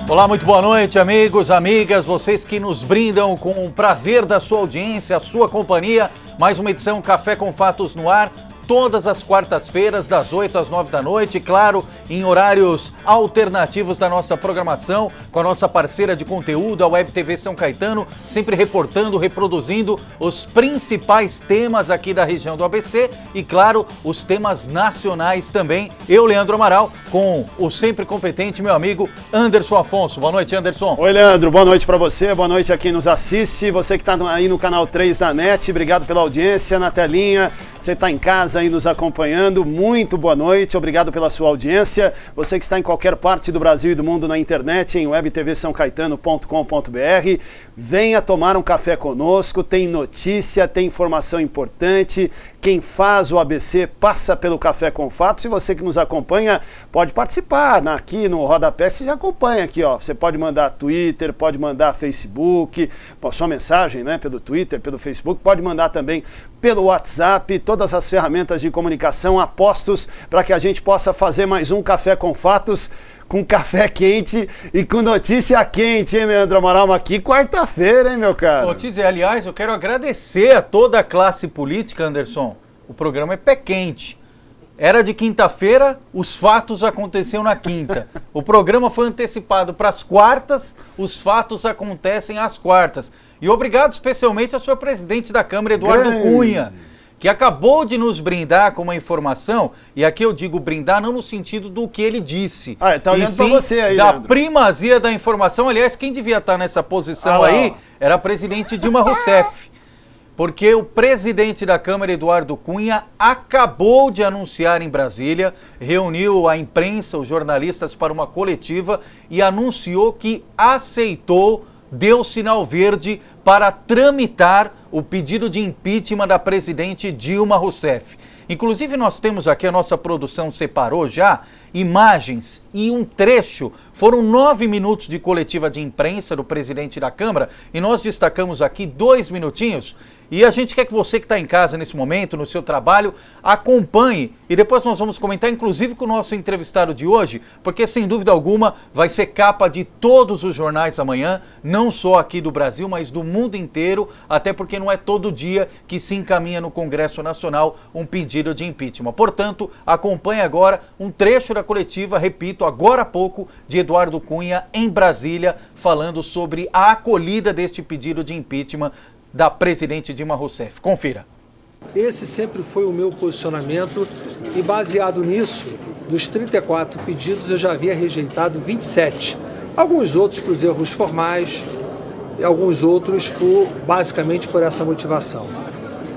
Olá, muito boa noite, amigos, amigas, vocês que nos brindam com o prazer da sua audiência, a sua companhia. Mais uma edição Café com Fatos no ar, todas as quartas-feiras, das 8 às 9 da noite, claro, em horários alternativos da nossa programação, com a nossa parceira de conteúdo, a Web TV São Caetano, sempre reportando, reproduzindo os principais temas aqui da região do ABC e, claro, os temas nacionais também. Eu, Leandro Amaral, com o sempre competente meu amigo Anderson Afonso. Boa noite, Anderson. Oi, Leandro, boa noite para você, boa noite a quem nos assiste, você que está aí no canal 3 da NET, obrigado pela audiência, na telinha, você está em casa aí nos acompanhando, muito boa noite, obrigado pela sua audiência. Você que está em qualquer parte do Brasil e do mundo na internet, em webtvsãocaetano.com.br, venha tomar um café conosco, tem notícia, tem informação importante. Quem faz o ABC passa pelo Café com Fatos e você que nos acompanha pode participar aqui no Rodapé, você já acompanha aqui, ó. Você pode mandar Twitter, pode mandar Facebook, sua mensagem, né, pelo Twitter, pelo Facebook, pode mandar também pelo WhatsApp, todas as ferramentas de comunicação apostos para que a gente possa fazer mais um Café com Fatos com café quente e com notícia quente, hein, Leandro Amaral? Mas que quarta-feira, hein, meu cara? Notícia, aliás, eu quero agradecer a toda a classe política, Anderson. O programa é pé quente. Era de quinta-feira, os fatos aconteceram na quinta. O programa foi antecipado para as quartas, os fatos acontecem às quartas. E obrigado especialmente ao senhor presidente da Câmara, Eduardo Cunha, que acabou de nos brindar com uma informação, e aqui eu digo brindar não no sentido do que ele disse. Tá olhando para você aí, da Leandro. Primazia da informação. Aliás, quem devia estar nessa posição aí era a presidente Dilma Rousseff. Porque o presidente da Câmara, Eduardo Cunha, acabou de anunciar em Brasília, reuniu a imprensa, os jornalistas para uma coletiva e anunciou que aceitou, deu sinal verde para tramitar o pedido de impeachment da presidente Dilma Rousseff. Inclusive nós temos aqui, a nossa produção separou já, imagens e um trecho, foram 9 minutos de coletiva de imprensa do presidente da Câmara e nós destacamos aqui 2 minutinhos. E a gente quer que você que está em casa nesse momento, no seu trabalho, acompanhe. E depois nós vamos comentar, inclusive, com o nosso entrevistado de hoje, porque, sem dúvida alguma, vai ser capa de todos os jornais amanhã, não só aqui do Brasil, mas do mundo inteiro, até porque não é todo dia que se encaminha no Congresso Nacional um pedido de impeachment. Portanto, acompanhe agora um trecho da coletiva, repito, agora há pouco, de Eduardo Cunha, em Brasília, falando sobre a acolhida deste pedido de impeachment da presidente Dilma Rousseff. Confira. Esse sempre foi o meu posicionamento e, baseado nisso, dos 34 pedidos eu já havia rejeitado 27. Alguns outros por erros formais e alguns outros basicamente por essa motivação.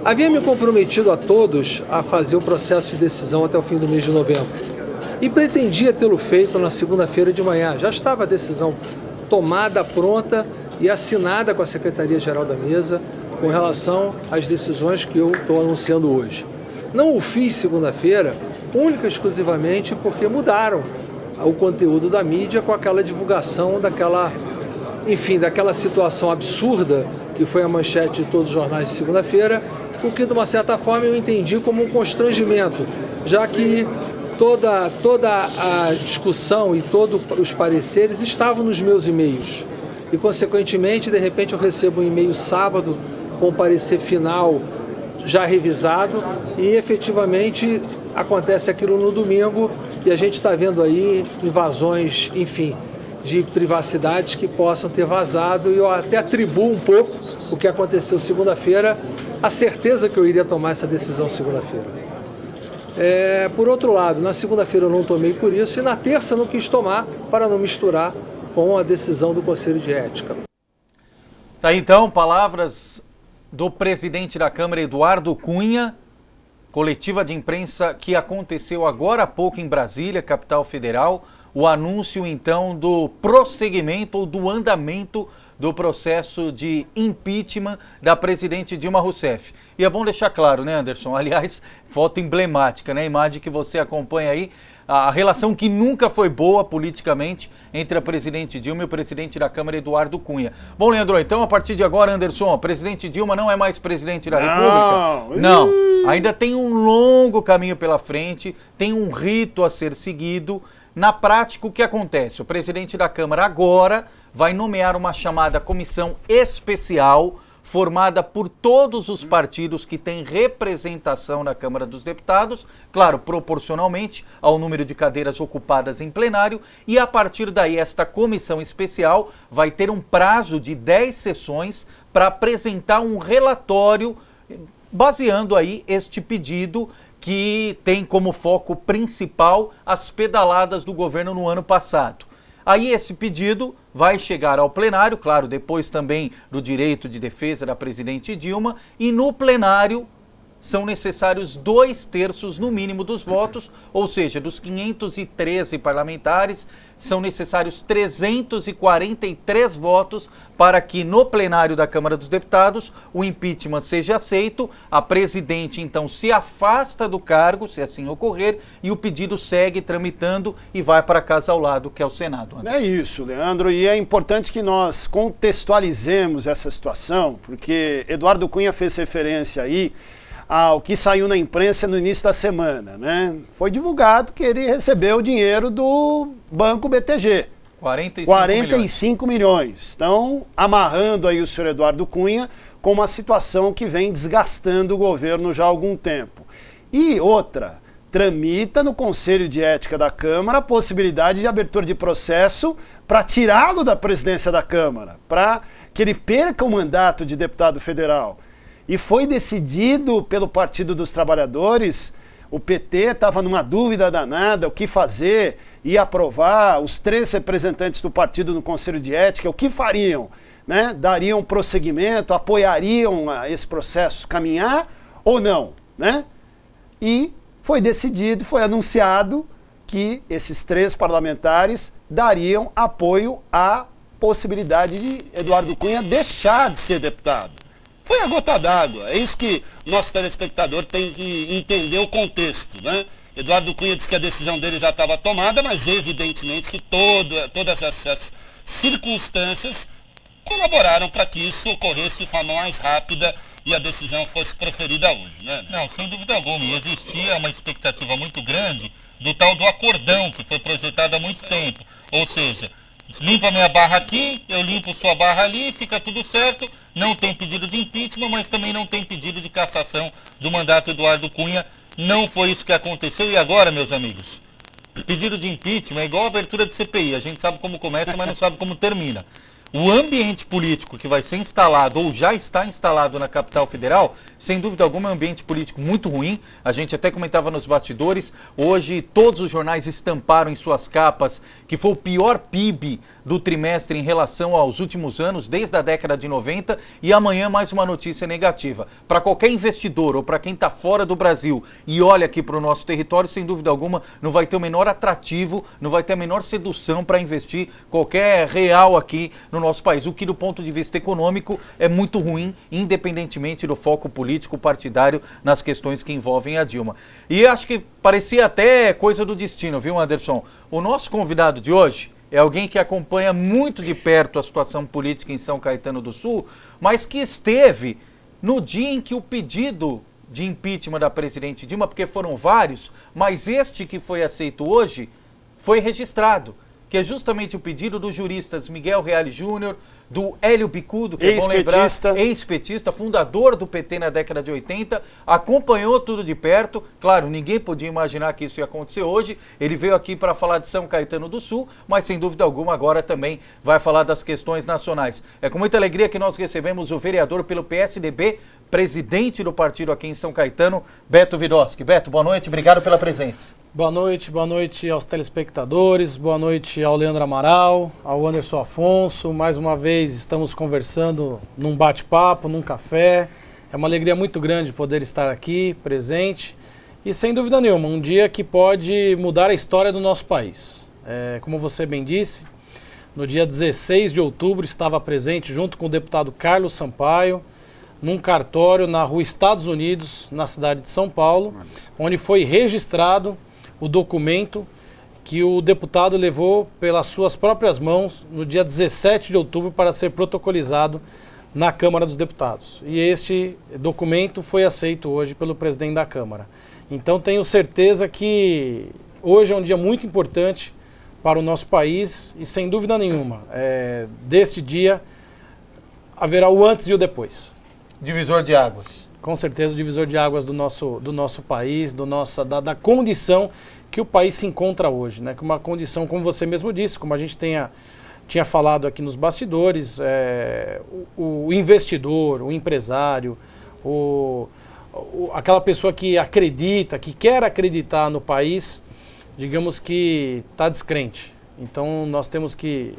Havia me comprometido a todos a fazer o processo de decisão até o fim do mês de novembro e pretendia tê-lo feito na segunda-feira de manhã. Já estava a decisão tomada, pronta e assinada com a Secretaria-Geral da Mesa com relação às decisões que eu estou anunciando hoje. Não o fiz segunda-feira, única e exclusivamente porque mudaram o conteúdo da mídia com aquela divulgação daquela situação absurda que foi a manchete de todos os jornais de segunda-feira, o que de uma certa forma eu entendi como um constrangimento, já que toda a discussão e todos os pareceres estavam nos meus e-mails. E, consequentemente, de repente eu recebo um e-mail sábado com o parecer final já revisado e, efetivamente, acontece aquilo no domingo e a gente está vendo aí invasões, enfim, de privacidades que possam ter vazado e eu até atribuo um pouco o que aconteceu segunda-feira, a certeza que eu iria tomar essa decisão segunda-feira. Por outro lado, na segunda-feira eu não tomei por isso e na terça eu não quis tomar para não misturar com a decisão do Conselho de Ética. Tá aí, então, palavras do presidente da Câmara, Eduardo Cunha, coletiva de imprensa que aconteceu agora há pouco em Brasília, capital federal, o anúncio, então, do prosseguimento ou do andamento do processo de impeachment da presidente Dilma Rousseff. E é bom deixar claro, né, Anderson? Aliás, foto emblemática, né? A imagem que você acompanha aí, a relação que nunca foi boa politicamente entre a presidente Dilma e o presidente da Câmara, Eduardo Cunha. Bom, Leandro, então a partir de agora, Anderson, a presidente Dilma não é mais presidente da República? Não, ainda tem um longo caminho pela frente, tem um rito a ser seguido Na prática, o que acontece? O presidente da Câmara agora vai nomear uma chamada comissão especial formada por todos os partidos que têm representação na Câmara dos Deputados, claro, proporcionalmente ao número de cadeiras ocupadas em plenário, e a partir daí esta comissão especial vai ter um prazo de 10 sessões para apresentar um relatório baseando aí este pedido que tem como foco principal as pedaladas do governo no ano passado. Aí esse pedido vai chegar ao plenário, claro, depois também do direito de defesa da presidente Dilma, e no plenário são necessários 2/3 no mínimo dos votos, ou seja, dos 513 parlamentares, são necessários 343 votos para que no plenário da Câmara dos Deputados o impeachment seja aceito, a presidente então se afasta do cargo, se assim ocorrer, e o pedido segue tramitando e vai para a casa ao lado, que é o Senado. É isso, Leandro, e é importante que nós contextualizemos essa situação, porque Eduardo Cunha fez referência aí ao que saiu na imprensa no início da semana, né? Foi divulgado que ele recebeu o dinheiro do Banco BTG. 45 milhões. Estão amarrando aí o senhor Eduardo Cunha com uma situação que vem desgastando o governo já há algum tempo. E outra, tramita no Conselho de Ética da Câmara a possibilidade de abertura de processo para tirá-lo da presidência da Câmara, para que ele perca o mandato de deputado federal. E foi decidido pelo Partido dos Trabalhadores, o PT estava numa dúvida danada, o que fazer, ia aprovar, os 3 representantes do partido no Conselho de Ética, o que fariam? Né? Dariam prosseguimento, apoiariam esse processo caminhar ou não? Né? E foi decidido, foi anunciado que esses 3 parlamentares dariam apoio à possibilidade de Eduardo Cunha deixar de ser deputado. Foi a gota d'água, é isso que nosso telespectador tem que entender o contexto, né? Eduardo Cunha disse que a decisão dele já estava tomada, mas evidentemente que todas essas circunstâncias colaboraram para que isso ocorresse de forma mais rápida e a decisão fosse proferida hoje, né? Não, sem dúvida alguma, e existia uma expectativa muito grande do tal do acordão que foi projetado há muito tempo, ou seja, limpa minha barra aqui, eu limpo sua barra ali, fica tudo certo. Não tem pedido de impeachment, mas também não tem pedido de cassação do mandato Eduardo Cunha. Não foi isso que aconteceu. E agora, meus amigos, pedido de impeachment é igual a abertura de CPI. A gente sabe como começa, mas não sabe como termina. O ambiente político que vai ser instalado ou já está instalado na capital federal, sem dúvida alguma, é um ambiente político muito ruim. A gente até comentava nos bastidores, hoje todos os jornais estamparam em suas capas que foi o pior PIB do trimestre em relação aos últimos anos, desde a década de 90, e amanhã mais uma notícia negativa. Para qualquer investidor ou para quem está fora do Brasil e olha aqui para o nosso território, sem dúvida alguma, não vai ter o menor atrativo, não vai ter a menor sedução para investir qualquer real aqui no nosso país, o que do ponto de vista econômico é muito ruim, independentemente do foco político partidário nas questões que envolvem a Dilma. E acho que parecia até coisa do destino, viu, Anderson? O nosso convidado de hoje é alguém que acompanha muito de perto a situação política em São Caetano do Sul, mas que esteve no dia em que o pedido de impeachment da presidente Dilma, porque foram vários, mas este que foi aceito hoje foi registrado, que é justamente o pedido dos juristas Miguel Reale Júnior, do Hélio Bicudo, que é bom lembrar, ex-petista, fundador do PT na década de 80, acompanhou tudo de perto. Claro, ninguém podia imaginar que isso ia acontecer hoje. Ele veio aqui para falar de São Caetano do Sul, mas sem dúvida alguma agora também vai falar das questões nacionais. É com muita alegria que nós recebemos o vereador pelo PSDB, presidente do partido aqui em São Caetano, Beto Vidoski. Beto, boa noite, obrigado pela presença. Boa noite aos telespectadores, boa noite ao Leandro Amaral, ao Anderson Afonso. Mais uma vez estamos conversando num bate-papo, num café. É uma alegria muito grande poder estar aqui, presente. E sem dúvida nenhuma, um dia que pode mudar a história do nosso país. Como você bem disse, no dia 16 de outubro estava presente junto com o deputado Carlos Sampaio, num cartório na rua Estados Unidos, na cidade de São Paulo, onde foi registrado o documento que o deputado levou pelas suas próprias mãos no dia 17 de outubro para ser protocolizado na Câmara dos Deputados. E este documento foi aceito hoje pelo presidente da Câmara. Então tenho certeza que hoje é um dia muito importante para o nosso país e, sem dúvida nenhuma, deste dia haverá o antes e o depois. Divisor de águas. Com certeza, o divisor de águas do nosso país, da condição que o país se encontra hoje, né? Que uma condição, como você mesmo disse, como a gente tinha falado aqui nos bastidores, o investidor, o empresário, aquela pessoa que acredita, que quer acreditar no país, digamos que está descrente. Então nós temos que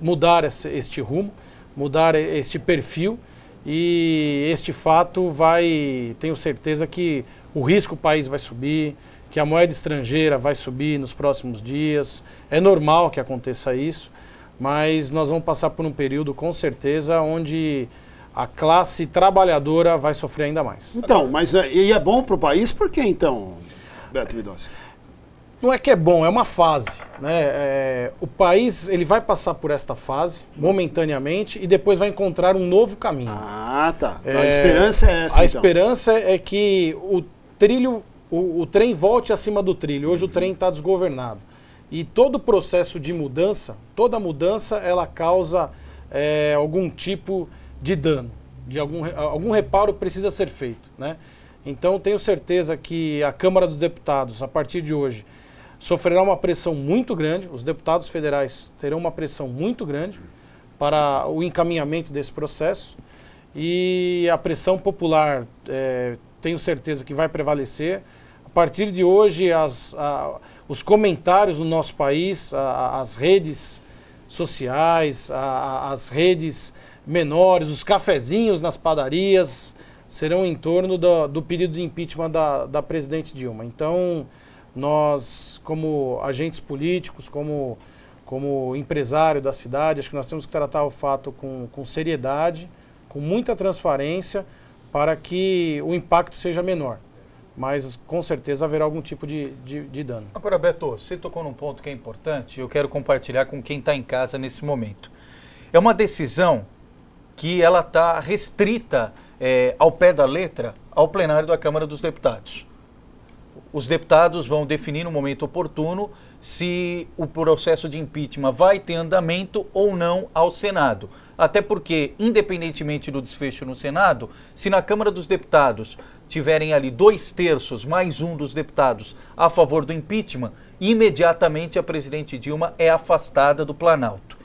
mudar este rumo, mudar este perfil, e este fato tenho certeza que o risco o país vai subir, que a moeda estrangeira vai subir nos próximos dias. É normal que aconteça isso, mas nós vamos passar por um período, com certeza, onde a classe trabalhadora vai sofrer ainda mais. Então, mas e é bom para o país por quê, então, Beto Vidossi? Não é que é bom, é uma fase, né? O país ele vai passar por esta fase momentaneamente e depois vai encontrar um novo caminho. Ah, tá. Então, a esperança é essa, A então. esperança é que o trem volte acima do trilho. Hoje o trem está desgovernado. E todo o processo de mudança, toda mudança, ela causa algum tipo de dano, de algum reparo precisa ser feito, né? Então tenho certeza que a Câmara dos Deputados, a partir de hoje, sofrerá uma pressão muito grande, os deputados federais terão uma pressão muito grande para o encaminhamento desse processo, e a pressão popular tenho certeza que vai prevalecer. A partir de hoje, os comentários no nosso país, as redes sociais, as redes menores, os cafezinhos nas padarias, serão em torno do pedido de impeachment da presidente Dilma. Então, nós, como agentes políticos, como empresário da cidade, acho que nós temos que tratar o fato com seriedade, com muita transparência, para que o impacto seja menor. Mas, com certeza, haverá algum tipo de dano. Agora, Beto, você tocou num ponto que é importante e eu quero compartilhar com quem está em casa nesse momento. É uma decisão que ela está restrita ao pé da letra ao plenário da Câmara dos Deputados. Os deputados vão definir no momento oportuno se o processo de impeachment vai ter andamento ou não ao Senado. Até porque, independentemente do desfecho no Senado, se na Câmara dos Deputados tiverem ali 2/3 mais um dos deputados a favor do impeachment, imediatamente a presidente Dilma é afastada do Planalto.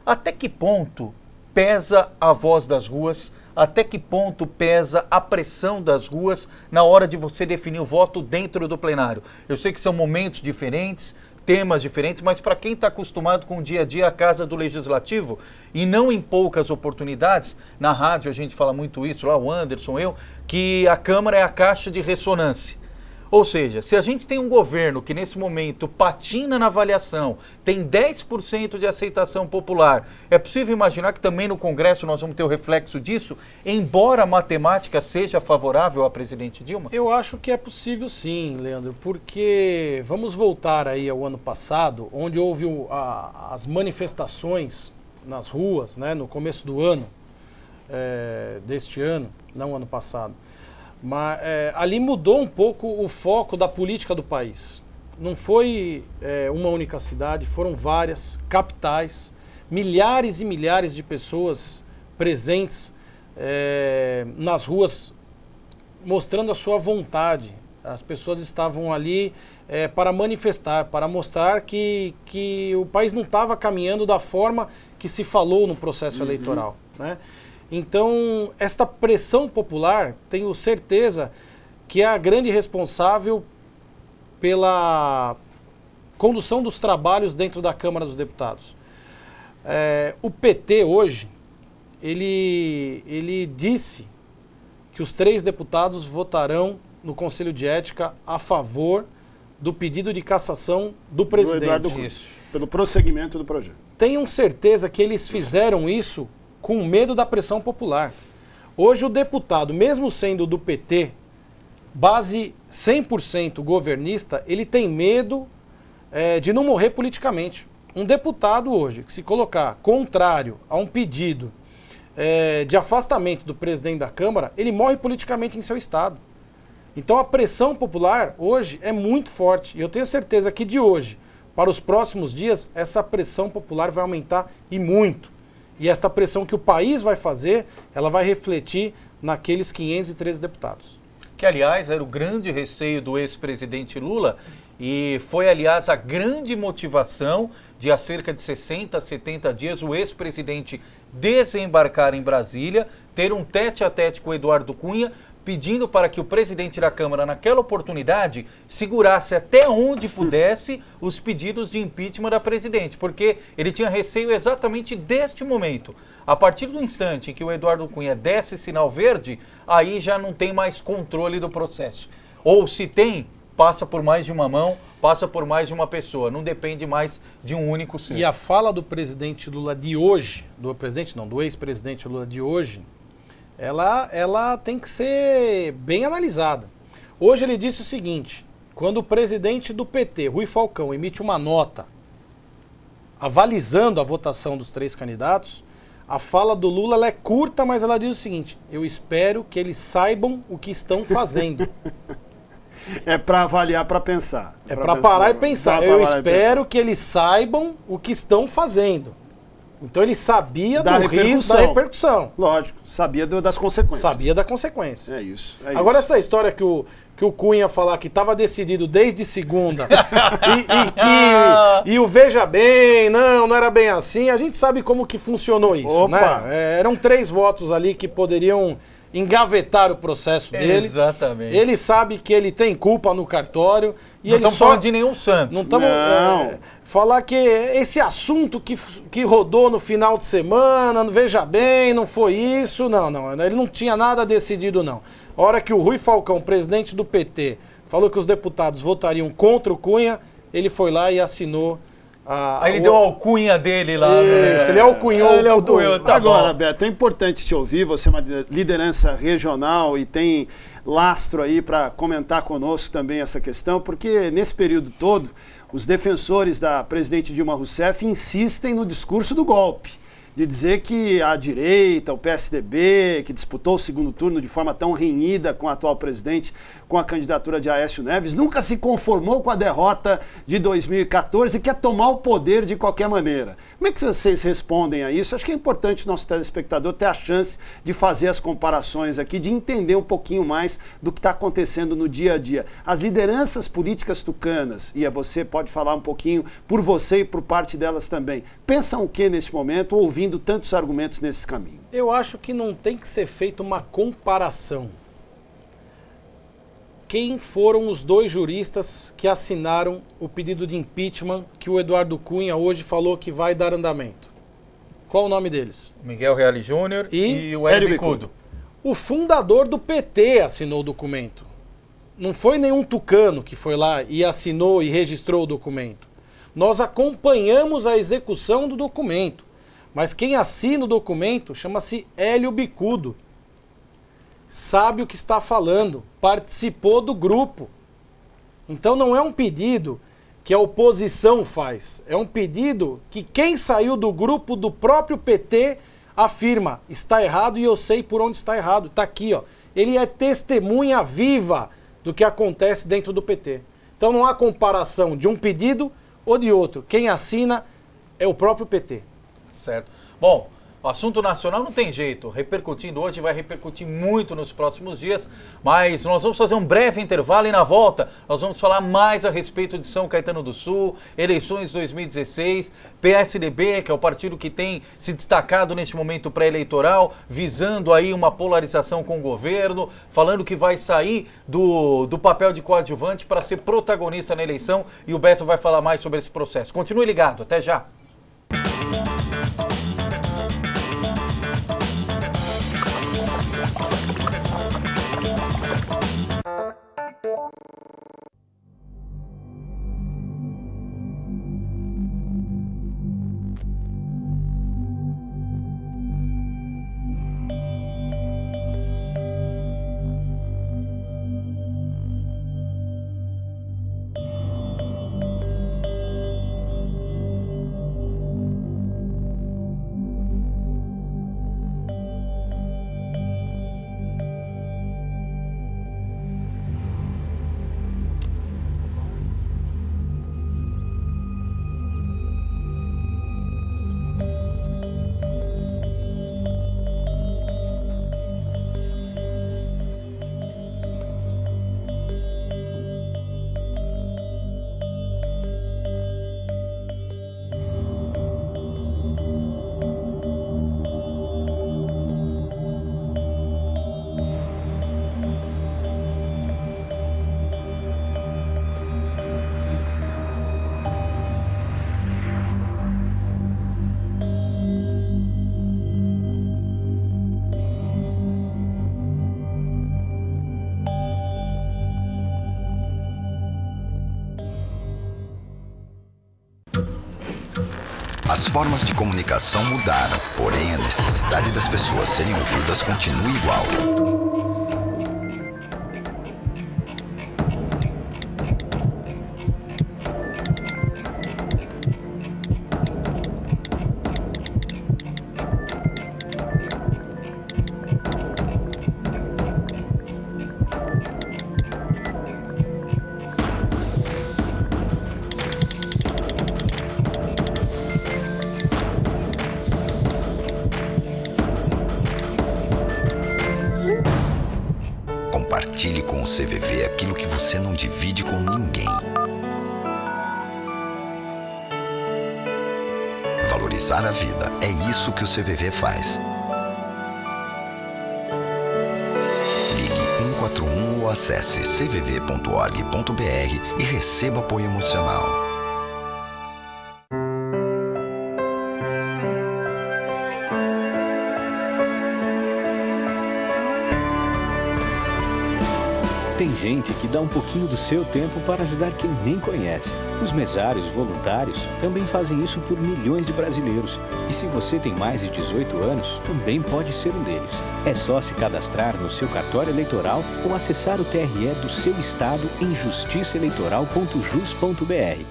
Até que ponto pesa a voz das ruas? Até que ponto pesa a pressão das ruas na hora de você definir o voto dentro do plenário? Eu sei que são momentos diferentes, temas diferentes, mas para quem está acostumado com o dia a dia, a casa do Legislativo, e não em poucas oportunidades, na rádio a gente fala muito isso, lá o Anderson, eu, que a Câmara é a caixa de ressonância. Ou seja, se a gente tem um governo que nesse momento patina na avaliação, tem 10% de aceitação popular, é possível imaginar que também no Congresso nós vamos ter o reflexo disso, embora a matemática seja favorável à presidente Dilma? Eu acho que é possível sim, Leandro, porque vamos voltar aí ao ano passado, onde houve as manifestações nas ruas, né, no começo do ano, deste ano, não ano passado. Mas ali mudou um pouco o foco da política do país. Não foi uma única cidade, foram várias capitais, milhares e milhares de pessoas presentes nas ruas, mostrando a sua vontade. As pessoas estavam ali para manifestar, para mostrar que o país não estava caminhando da forma que se falou no processo eleitoral, né? Então, esta pressão popular, tenho certeza que é a grande responsável pela condução dos trabalhos dentro da Câmara dos Deputados. O PT hoje, ele disse que os 3 deputados votarão no Conselho de Ética a favor do pedido de cassação do presidente. Do Eduardo Cunha, pelo prosseguimento do projeto. Tenham certeza que eles fizeram isso com medo da pressão popular. Hoje o deputado, mesmo sendo do PT, base 100% governista, ele tem medo de não morrer politicamente. Um deputado hoje, que se colocar contrário a um pedido de afastamento do presidente da Câmara, ele morre politicamente em seu estado. Então a pressão popular hoje é muito forte. E eu tenho certeza que de hoje para os próximos dias, essa pressão popular vai aumentar e muito. E essa pressão que o país vai fazer, ela vai refletir naqueles 513 deputados. Que, aliás, era o grande receio do ex-presidente Lula e foi, aliás, a grande motivação de há cerca de 60, 70 dias o ex-presidente desembarcar em Brasília, ter um tete-a-tete com o Eduardo Cunha, pedindo para que o presidente da Câmara, naquela oportunidade, segurasse até onde pudesse os pedidos de impeachment da presidente, porque ele tinha receio exatamente deste momento. A partir do instante em que o Eduardo Cunha desse sinal verde, aí já não tem mais controle do processo. Ou se tem, passa por mais de uma mão, passa por mais de uma pessoa, não depende mais de um único ser. E a fala do presidente Lula de hoje, do ex-presidente Lula de hoje, ela tem que ser bem analisada. Hoje ele disse o seguinte: quando o presidente do PT, Rui Falcão, emite uma nota avalizando a votação dos 3 candidatos, a fala do Lula ela é curta, mas ela diz o seguinte: eu espero que eles saibam o que estão fazendo. É para avaliar, para pensar. É para parar e pensar. Eu espero que eles saibam o que estão fazendo. Então ele sabia do risco da repercussão. Lógico, sabia das consequências. Sabia da consequência. É isso. Agora essa história que o Cunha falar que estava decidido desde segunda e o veja bem, não era bem assim, a gente sabe como que funcionou isso, né? Eram 3 votos ali que poderiam engavetar o processo dele. Exatamente. Ele sabe que ele tem culpa no cartório. E não estamos falando de nenhum santo. Não estamos... falar que esse assunto que rodou no final de semana, veja bem, não foi isso, não. Ele não tinha nada decidido, não. A hora que o Rui Falcão, presidente do PT, falou que os deputados votariam contra o Cunha, ele foi lá e assinou... Aí ele deu a alcunha dele lá. Isso, ele alcunhou. Ele alcunhou, tá Agora, bom. Beto, é importante te ouvir, você é uma liderança regional e tem lastro aí para comentar conosco também essa questão, porque nesse período todo, os defensores da presidente Dilma Rousseff insistem no discurso do golpe, de dizer que a direita, o PSDB, que disputou o segundo turno de forma tão renhida com a atual presidente, com a candidatura de Aécio Neves, nunca se conformou com a derrota de 2014 e quer tomar o poder de qualquer maneira. Como é que vocês respondem a isso? Acho que é importante o nosso telespectador ter a chance de fazer as comparações aqui, de entender um pouquinho mais do que está acontecendo no dia a dia. As lideranças políticas tucanas, e você pode falar um pouquinho por você e por parte delas também, pensam o que nesse momento, ouvindo tantos argumentos nesse caminho? Eu acho que não tem que ser feita uma comparação. Quem foram os 2 juristas que assinaram o pedido de impeachment que o Eduardo Cunha hoje falou que vai dar andamento? Qual o nome deles? Miguel Reale Júnior e o Hélio Bicudo. O fundador do PT assinou o documento. Não foi nenhum tucano que foi lá e assinou e registrou o documento. Nós acompanhamos a execução do documento. Mas quem assina o documento chama-se Hélio Bicudo. Sabe o que está falando, participou do grupo. Então não é um pedido que a oposição faz, é um pedido que quem saiu do grupo do próprio PT afirma, está errado e eu sei por onde está errado. Está aqui, ó. Ele é testemunha viva do que acontece dentro do PT. Então não há comparação de um pedido ou de outro. Quem assina é o próprio PT. Certo. Bom, o assunto nacional não tem jeito, repercutindo hoje, vai repercutir muito nos próximos dias, mas nós vamos fazer um breve intervalo e na volta nós vamos falar mais a respeito de São Caetano do Sul, eleições 2016, PSDB, que é o partido que tem se destacado neste momento pré-eleitoral, visando aí uma polarização com o governo, falando que vai sair do papel de coadjuvante para ser protagonista na eleição, e o Beto vai falar mais sobre esse processo. Continue ligado, até já! As formas de comunicação mudaram, porém a necessidade das pessoas serem ouvidas continua igual. Compartilhe com o CVV aquilo que você não divide com ninguém. Valorizar a vida, é isso que o CVV faz. Ligue 141 ou acesse cvv.org.br e receba apoio emocional. Tem gente que dá um pouquinho do seu tempo para ajudar quem nem conhece. Os mesários voluntários também fazem isso por milhões de brasileiros. E se você tem mais de 18 anos, também pode ser um deles. É só se cadastrar no seu cartório eleitoral ou acessar o TRE do seu estado em justiçaeleitoral.jus.br.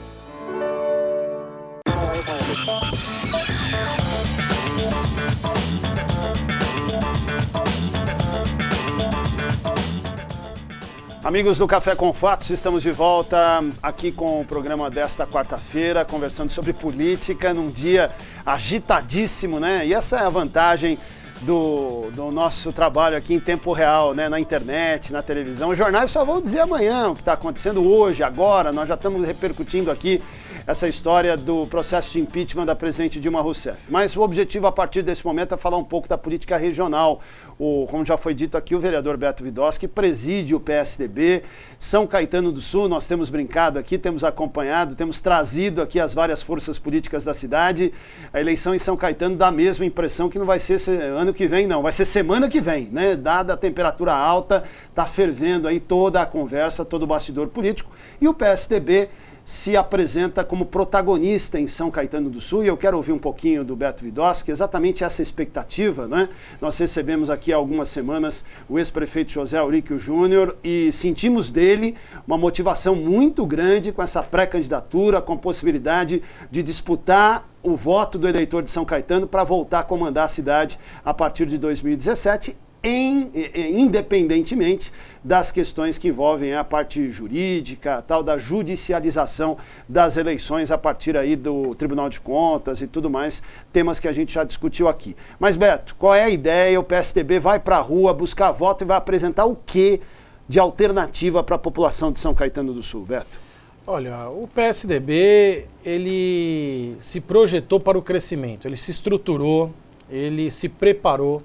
Amigos do Café com Fatos, estamos de volta aqui com o programa desta quarta-feira, conversando sobre política num dia agitadíssimo, né? E essa é a vantagem do nosso trabalho aqui em tempo real, né? Na internet, na televisão. Os jornais só vão dizer amanhã o que está acontecendo hoje, agora. Nós já estamos repercutindo aqui essa história do processo de impeachment da presidente Dilma Rousseff. Mas o objetivo a partir desse momento é falar um pouco da política regional. Como já foi dito aqui, o vereador Beto Vidoski preside o PSDB. São Caetano do Sul, nós temos brincado aqui, temos acompanhado, temos trazido aqui as várias forças políticas da cidade. A eleição em São Caetano dá a mesma impressão que não vai ser ano que vem, não. Vai ser semana que vem, né? Dada a temperatura alta, está fervendo aí toda a conversa, todo o bastidor político. E o PSDB se apresenta como protagonista em São Caetano do Sul, e eu quero ouvir um pouquinho do Beto Vidoski, exatamente essa expectativa, né? Nós recebemos aqui há algumas semanas o ex-prefeito José Auríquio Júnior e sentimos dele uma motivação muito grande com essa pré-candidatura, com possibilidade de disputar o voto do eleitor de São Caetano para voltar a comandar a cidade a partir de 2017, independentemente das questões que envolvem a parte jurídica, a tal da judicialização das eleições a partir aí do Tribunal de Contas e tudo mais, temas que a gente já discutiu aqui. Mas, Beto, qual é a ideia? O PSDB vai para a rua buscar voto e vai apresentar o que de alternativa para a população de São Caetano do Sul, Beto? Olha, o PSDB, ele se projetou para o crescimento, ele se estruturou, ele se preparou.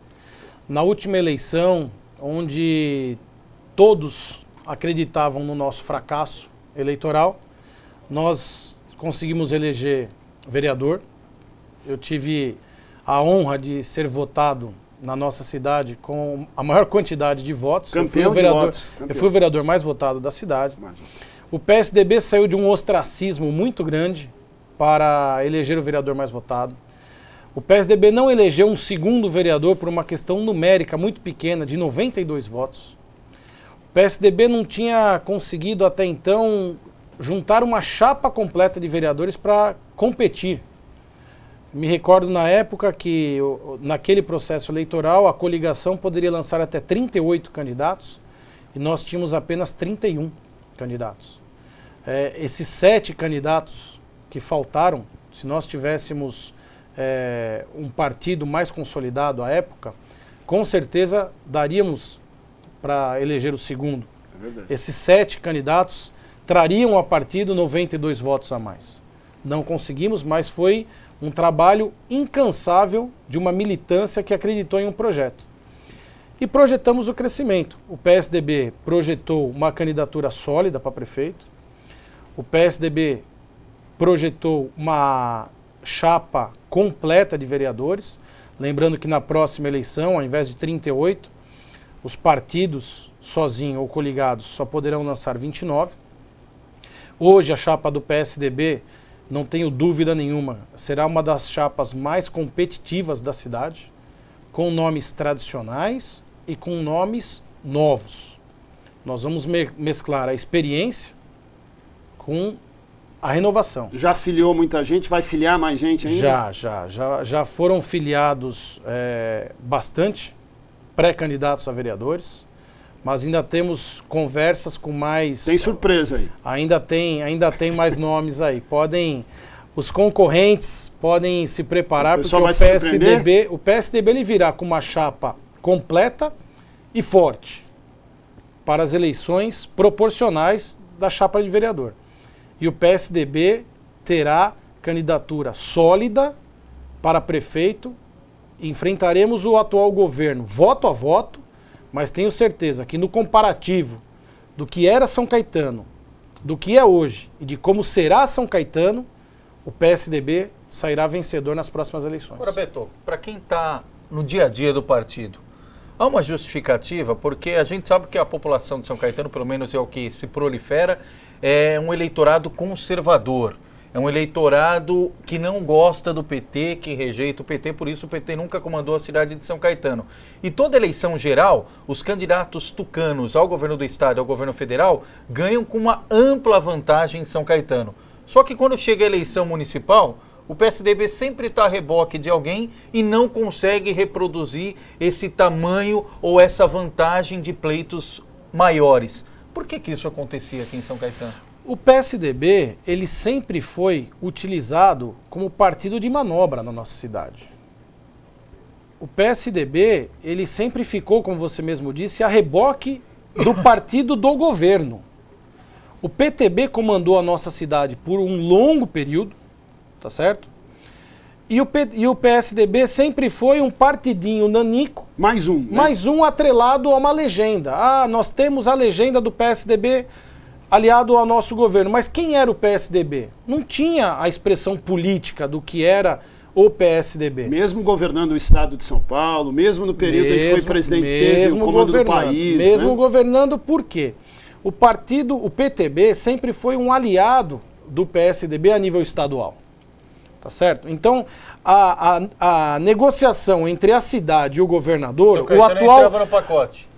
Na última eleição, onde todos acreditavam no nosso fracasso eleitoral, nós conseguimos eleger vereador. Eu tive a honra de ser votado na nossa cidade com a maior quantidade de votos. Campeão de votos. Eu fui o vereador mais votado da cidade. O PSDB saiu de um ostracismo muito grande para eleger o vereador mais votado. O PSDB não elegeu um segundo vereador por uma questão numérica muito pequena, de 92 votos. O PSDB não tinha conseguido até então juntar uma chapa completa de vereadores para competir. Me recordo na época que, naquele processo eleitoral, a coligação poderia lançar até 38 candidatos e nós tínhamos apenas 31 candidatos. Esses 7 candidatos que faltaram, se nós tivéssemos um partido mais consolidado à época, com certeza daríamos para eleger o segundo. Esses 7 candidatos trariam ao partido 92 votos a mais. Não conseguimos, mas foi um trabalho incansável de uma militância que acreditou em um projeto. E projetamos o crescimento. O PSDB projetou uma candidatura sólida para prefeito. O PSDB projetou uma chapa completa de vereadores. Lembrando que na próxima eleição, ao invés de 38, os partidos sozinhos ou coligados só poderão lançar 29. Hoje a chapa do PSDB não tenho dúvida nenhuma, será uma das chapas mais competitivas da cidade, com nomes tradicionais e com nomes novos. Nós vamos mesclar a experiência com a renovação. Já filiou muita gente? Vai filiar mais gente ainda? Já foram filiados bastante pré-candidatos a vereadores, mas ainda temos conversas com mais... Tem surpresa aí. Ainda tem mais nomes aí. Os concorrentes podem se preparar, porque o PSDB ele virá com uma chapa completa e forte para as eleições proporcionais da chapa de vereador. E o PSDB terá candidatura sólida para prefeito. Enfrentaremos o atual governo voto a voto, mas tenho certeza que no comparativo do que era São Caetano, do que é hoje e de como será São Caetano, o PSDB sairá vencedor nas próximas eleições. Agora, Beto, para quem está no dia a dia do partido, há uma justificativa, porque a gente sabe que a população de São Caetano, pelo menos é o que se prolifera, é um eleitorado conservador. É um eleitorado que não gosta do PT, que rejeita o PT, por isso o PT nunca comandou a cidade de São Caetano. E toda eleição geral, os candidatos tucanos ao governo do estado e ao governo federal ganham com uma ampla vantagem em São Caetano. Só que quando chega a eleição municipal, o PSDB sempre está a reboque de alguém e não consegue reproduzir esse tamanho ou essa vantagem de pleitos maiores. Por que isso acontecia aqui em São Caetano? O PSDB, ele sempre foi utilizado como partido de manobra na nossa cidade. O PSDB, ele sempre ficou, como você mesmo disse, a reboque do partido do governo. O PTB comandou a nossa cidade por um longo período, tá certo? E o PSDB sempre foi um partidinho nanico. Mais um. Né? Mais um atrelado a uma legenda. Ah, nós temos a legenda do PSDB aliado ao nosso governo. Mas quem era o PSDB? Não tinha a expressão política do que era o PSDB. Mesmo governando o estado de São Paulo, mesmo no período em que foi presidente, teve o comando do país. Mesmo governando, por quê? O PTB, sempre foi um aliado do PSDB a nível estadual. Tá certo? Então, a negociação entre a cidade e o governador, o atual entrava no pacote.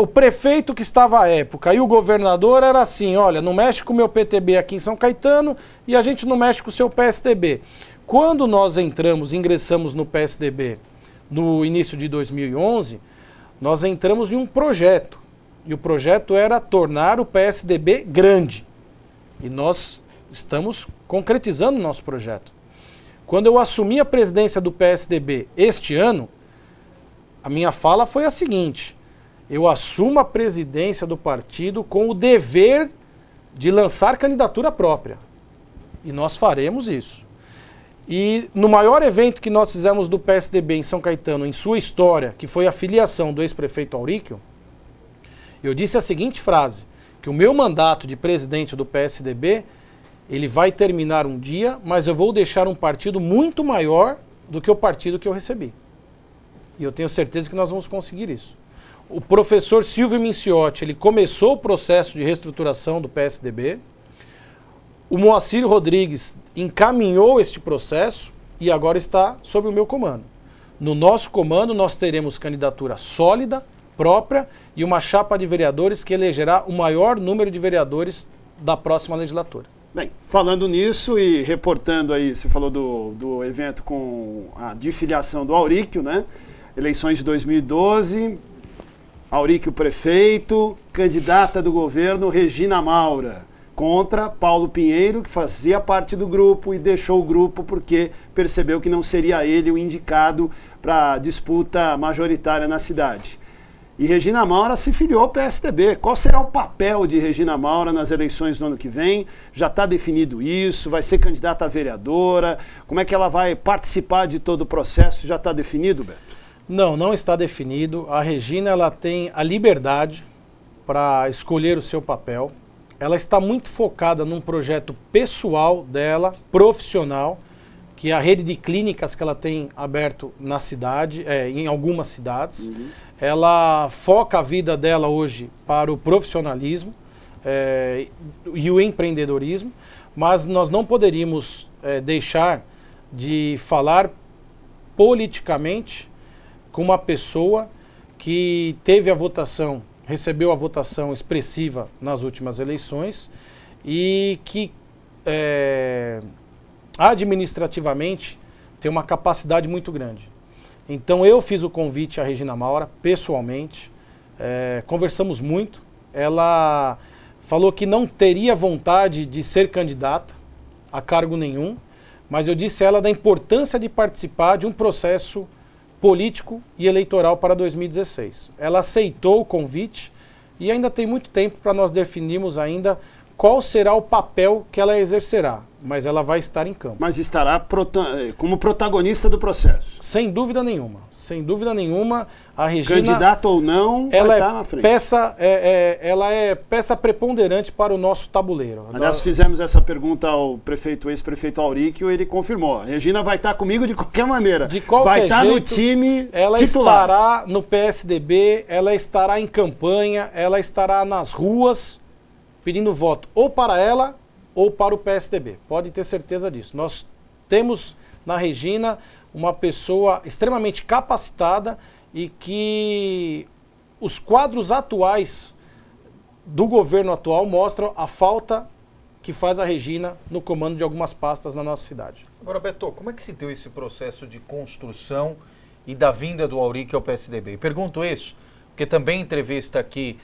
O prefeito que estava à época e o governador era assim, olha, não mexe com o meu PTB aqui em São Caetano e a gente não mexe com o seu PSDB. Quando nós ingressamos no PSDB no início de 2011, nós entramos em um projeto. E o projeto era tornar o PSDB grande. E nós estamos concretizando o nosso projeto. Quando eu assumi a presidência do PSDB este ano, a minha fala foi a seguinte: eu assumo a presidência do partido com o dever de lançar candidatura própria. E nós faremos isso. E no maior evento que nós fizemos do PSDB em São Caetano, em sua história, que foi a filiação do ex-prefeito Auríquio, eu disse a seguinte frase, que o meu mandato de presidente do PSDB, ele vai terminar um dia, mas eu vou deixar um partido muito maior do que o partido que eu recebi. E eu tenho certeza que nós vamos conseguir isso. O professor Silvio Minciotti, ele começou o processo de reestruturação do PSDB. O Moacir Rodrigues encaminhou este processo e agora está sob o meu comando. No nosso comando, nós teremos candidatura sólida, própria e uma chapa de vereadores que elegerá o maior número de vereadores da próxima legislatura. Bem, falando nisso e reportando aí, você falou do evento com a de filiação do Auríquio, né? Eleições de 2012, Auríquio prefeito, candidata do governo Regina Maura, contra Paulo Pinheiro, que fazia parte do grupo e deixou o grupo porque percebeu que não seria ele o indicado para a disputa majoritária na cidade. E Regina Maura se filiou ao PSDB. Qual será o papel de Regina Maura nas eleições do ano que vem? Já está definido isso? Vai ser candidata a vereadora? Como é que ela vai participar de todo o processo? Já está definido, Beto? Não, não está definido. A Regina, ela tem a liberdade para escolher o seu papel. Ela está muito focada num projeto pessoal dela, profissional, que é a rede de clínicas que ela tem aberto na cidade, em algumas cidades. Uhum. Ela foca a vida dela hoje para o profissionalismo e o empreendedorismo, mas nós não poderíamos deixar de falar politicamente com uma pessoa que teve a votação, recebeu a votação expressiva nas últimas eleições e que administrativamente tem uma capacidade muito grande. Então eu fiz o convite à Regina Maura, pessoalmente, conversamos muito, ela falou que não teria vontade de ser candidata a cargo nenhum, mas eu disse a ela da importância de participar de um processo político e eleitoral para 2016. Ela aceitou o convite e ainda tem muito tempo para nós definirmos ainda qual será o papel que ela exercerá, mas ela vai estar em campo. Mas estará como protagonista do processo. Sem dúvida nenhuma. Sem dúvida nenhuma, a Regina... Candidata ou não, ela vai estar na frente. Ela é peça preponderante para o nosso tabuleiro. Aliás, fizemos essa pergunta ao ex-prefeito Auríquio, ele confirmou. A Regina vai estar comigo de qualquer maneira. De qualquer vai estar jeito, no time ela titular. estará no PSDB, ela estará em campanha, ela estará nas ruas pedindo voto ou para ela ou para o PSDB. Pode ter certeza disso. Nós temos na Regina uma pessoa extremamente capacitada e que os quadros atuais do governo atual mostram a falta que faz a Regina no comando de algumas pastas na nossa cidade. Agora, Beto, como é que se deu esse processo de construção e da vinda do Auríquio ao PSDB? Eu pergunto isso, porque também em entrevista aqui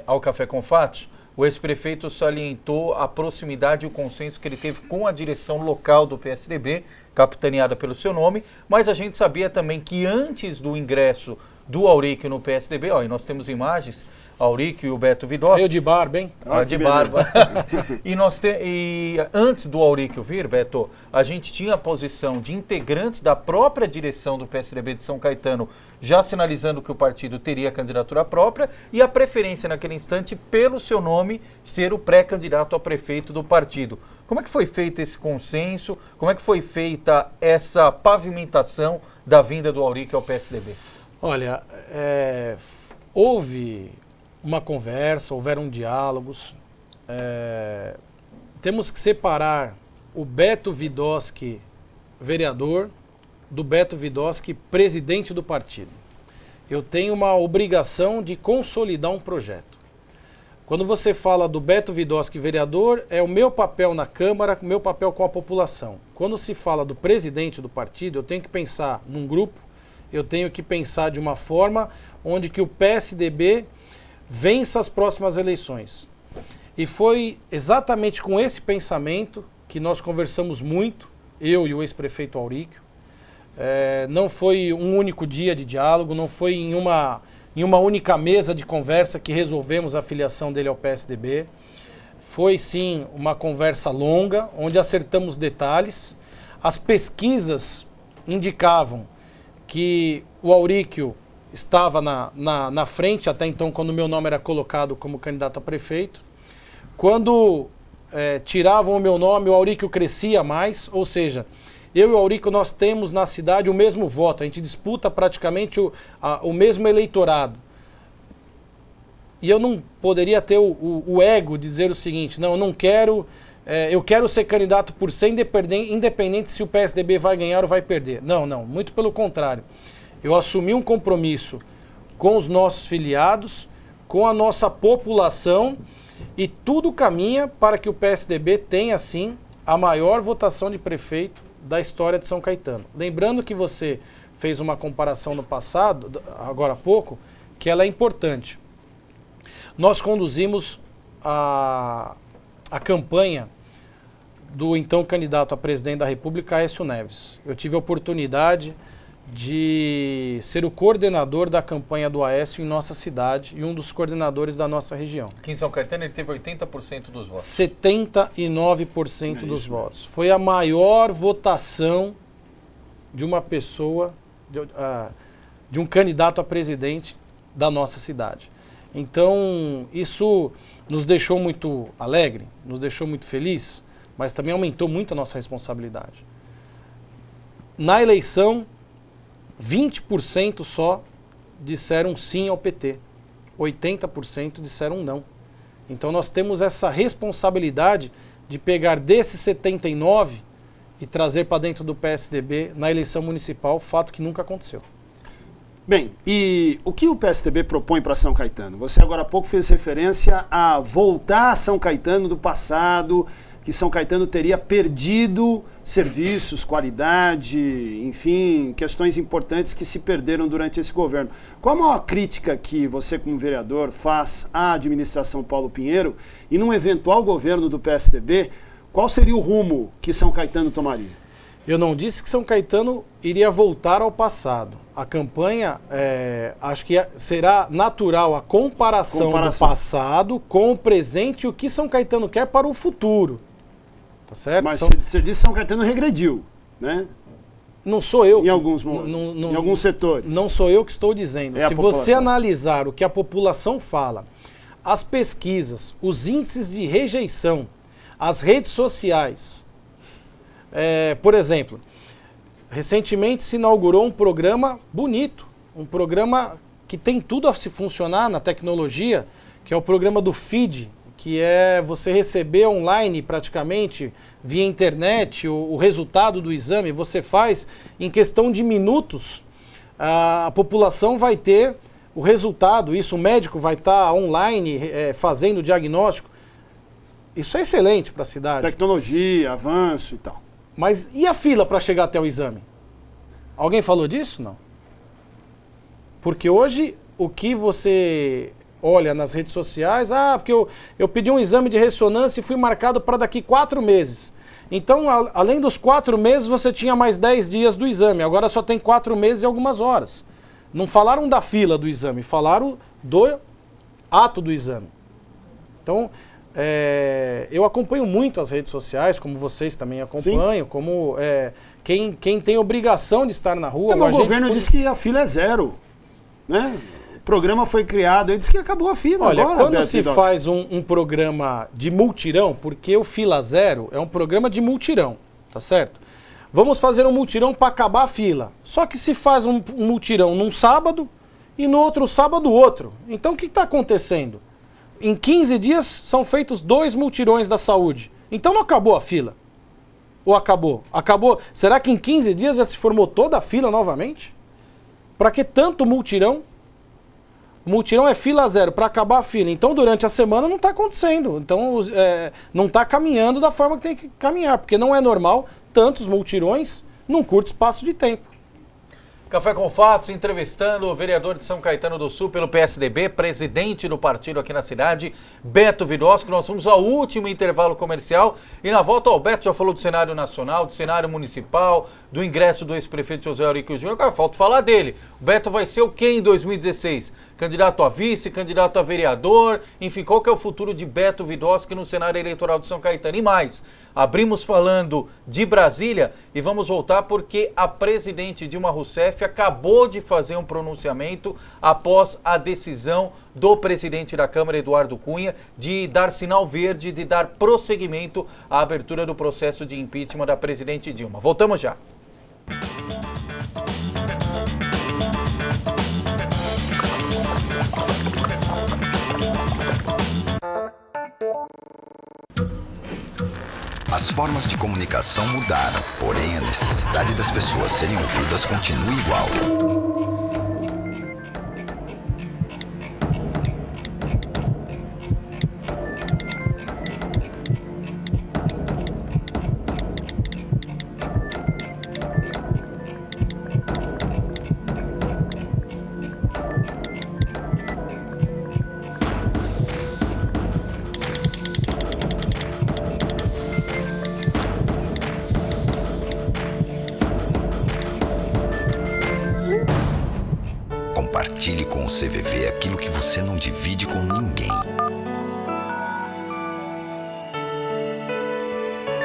ao Café com Fatos, o ex-prefeito salientou a proximidade e o consenso que ele teve com a direção local do PSDB, capitaneada pelo seu nome, mas a gente sabia também que antes do ingresso do Auríquio no PSDB, e nós temos imagens, Auríquio e o Beto Vidoschi. Eu de barba, hein? De barba. E antes do Auríquio vir, Beto, a gente tinha a posição de integrantes da própria direção do PSDB de São Caetano, já sinalizando que o partido teria candidatura própria e a preferência naquele instante pelo seu nome ser o pré-candidato a prefeito do partido. Como é que foi feito esse consenso? Como é que foi feita essa pavimentação da vinda do Auríquio ao PSDB? Olha, houve uma conversa, houveram diálogos. Temos que separar o Beto Vidoschi, vereador, do Beto Vidoschi, presidente do partido. Eu tenho uma obrigação de consolidar um projeto. Quando você fala do Beto Vidoschi, vereador, é o meu papel na Câmara, o meu papel com a população. Quando se fala do presidente do partido, eu tenho que pensar num grupo, eu tenho que pensar de uma forma onde que o PSDB vença as próximas eleições. E foi exatamente com esse pensamento que nós conversamos muito, eu e o ex-prefeito Auríquio. Não foi um único dia de diálogo, não foi em uma única mesa de conversa que resolvemos a filiação dele ao PSDB. Foi sim uma conversa longa, onde acertamos detalhes. As pesquisas indicavam que o Auríquio estava na frente, até então, quando o meu nome era colocado como candidato a prefeito. Quando tiravam o meu nome, o Auríquio crescia mais, ou seja, eu e o Auríquio, nós temos na cidade o mesmo voto, a gente disputa praticamente o mesmo eleitorado. E eu não poderia ter o ego de dizer o seguinte, não, eu não quero, eu quero ser candidato por ser independente se o PSDB vai ganhar ou vai perder. Não, muito pelo contrário. Eu assumi um compromisso com os nossos filiados, com a nossa população, e tudo caminha para que o PSDB tenha, sim, a maior votação de prefeito da história de São Caetano. Lembrando que você fez uma comparação no passado, agora há pouco, que ela é importante. Nós conduzimos a campanha do então candidato a presidente da República, Aécio Neves. Eu tive a oportunidade de ser o coordenador da campanha do Aécio em nossa cidade e um dos coordenadores da nossa região. Aqui em São Caetano ele teve 80% dos votos. 79% dos votos. Foi a maior votação de uma pessoa, de um candidato a presidente da nossa cidade. Então, isso nos deixou muito alegre, nos deixou muito feliz, mas também aumentou muito a nossa responsabilidade. Na eleição, 20% só disseram sim ao PT, 80% disseram não. Então nós temos essa responsabilidade de pegar desses 79 e trazer para dentro do PSDB na eleição municipal, fato que nunca aconteceu. Bem, e o que o PSDB propõe para São Caetano? Você agora há pouco fez referência a voltar a São Caetano do passado, que São Caetano teria perdido serviços, qualidade, enfim, questões importantes que se perderam durante esse governo. Qual a maior crítica que você, como vereador, faz à administração Paulo Pinheiro e num eventual governo do PSDB, qual seria o rumo que São Caetano tomaria? Eu não disse que São Caetano iria voltar ao passado. A campanha, acho que será natural a comparação do passado com o presente e o que São Caetano quer para o futuro. Tá certo? Mas você disse que São Caetano regrediu, né? Não sou eu. Em alguns setores. Não sou eu que estou dizendo. Se você analisar o que a população fala, as pesquisas, os índices de rejeição, as redes sociais. Por exemplo, recentemente se inaugurou um programa bonito, um programa que tem tudo a se funcionar na tecnologia, que é o programa do FID, que é você receber online praticamente, via internet, o resultado do exame. Você faz em questão de minutos, a população vai ter o resultado, isso o médico vai estar online fazendo o diagnóstico. Isso é excelente para a cidade. Tecnologia, avanço e tal. Mas e a fila para chegar até o exame? Alguém falou disso? Não. Porque hoje o que você olha nas redes sociais, porque eu pedi um exame de ressonância e fui marcado para daqui 4 meses. Então, além dos 4 meses, você tinha mais 10 dias do exame. Agora só tem 4 meses e algumas horas. Não falaram da fila do exame, falaram do ato do exame. Então, eu acompanho muito as redes sociais, como vocês também acompanham, sim, como quem tem obrigação de estar na rua. O governo disse que a fila é 0, né? O programa foi criado, ele disse que acabou a fila. Olha, agora, quando se faz um programa de multirão, porque o Fila Zero é um programa de multirão, tá certo? Vamos fazer um multirão para acabar a fila. Só que se faz um multirão num sábado e no outro sábado outro. Então o que está acontecendo? Em 15 dias são feitos 2 multirões da saúde. Então não acabou a fila? Ou acabou? Acabou. Será que em 15 dias já se formou toda a fila novamente? Para que tanto multirão? O multirão é fila 0 para acabar a fila. Então durante a semana não está acontecendo. Então não está caminhando da forma que tem que caminhar. Porque não é normal tantos multirões num curto espaço de tempo. Café com Fatos, entrevistando o vereador de São Caetano do Sul pelo PSDB, presidente do partido aqui na cidade, Beto Vidosco. Nós fomos ao último intervalo comercial e na volta o Beto já falou do cenário nacional, do cenário municipal, do ingresso do ex-prefeito José Auricchio Júnior. Agora falta falar dele. O Beto vai ser o quê em 2016? Candidato a vice, candidato a vereador, enfim, qual que é o futuro de Beto Vidosco no cenário eleitoral de São Caetano? E mais, abrimos falando de Brasília e vamos voltar porque a presidente Dilma Rousseff acabou de fazer um pronunciamento após a decisão do presidente da Câmara, Eduardo Cunha, de dar sinal verde, de dar prosseguimento à abertura do processo de impeachment da presidente Dilma. Voltamos já. As formas de comunicação mudaram, porém a necessidade das pessoas serem ouvidas continua igual. Compartilhe com o CVV aquilo que você não divide com ninguém.